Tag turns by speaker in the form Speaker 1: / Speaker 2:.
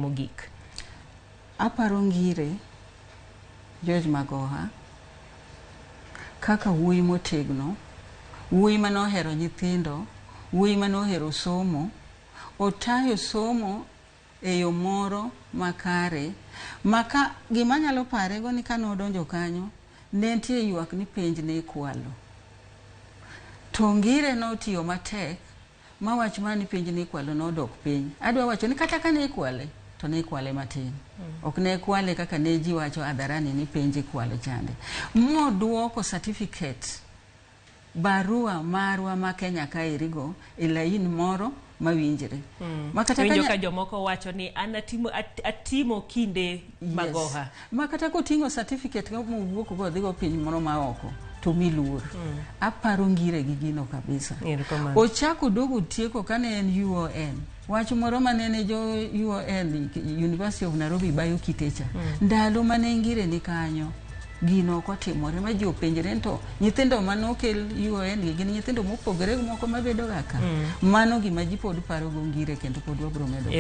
Speaker 1: mogik.
Speaker 2: Aparo ngire George Magoha kaka wuoyi motegno, wuoyi mano ohero nyithindo, wuoyi mano ohero somo, otayo somo e yo moro makare, maka gima nyalo pare go ni kano donjo kanyo ne nitie ywak ni penj ne ikwalo. To ngire no tiyo matek ma wach mani penj ne ikwalo no dok piny. Adwa wacho ni kata ka ne ikwale to ne ikwale matin. Ok ne kwale kaka ne ji wacho adharani ni penj ikwalo chande. Moduoko certificate barua marwa ma Kenya ka irigo e lain moro mawinjre.
Speaker 1: Makata winjo ka jomoko wacho ni an atimo kinde Magoha.
Speaker 2: Makata ko tingo certificate ka mowuok go dhigo piny moro ma oko to miluor. Aparo ngire gi gino kabisa. Ochako dogo tieko kane en UON. Wach moro manene jo UON University of Nairobi bayo kitecha. Ndalo mane ngire ni kanyo gino kotimore ma ji openjre to nyithindo manokel UON gi nyithindo mopogore moko mabedo kaka mano gima ji pod paro go ngire kendo pod wabro medo.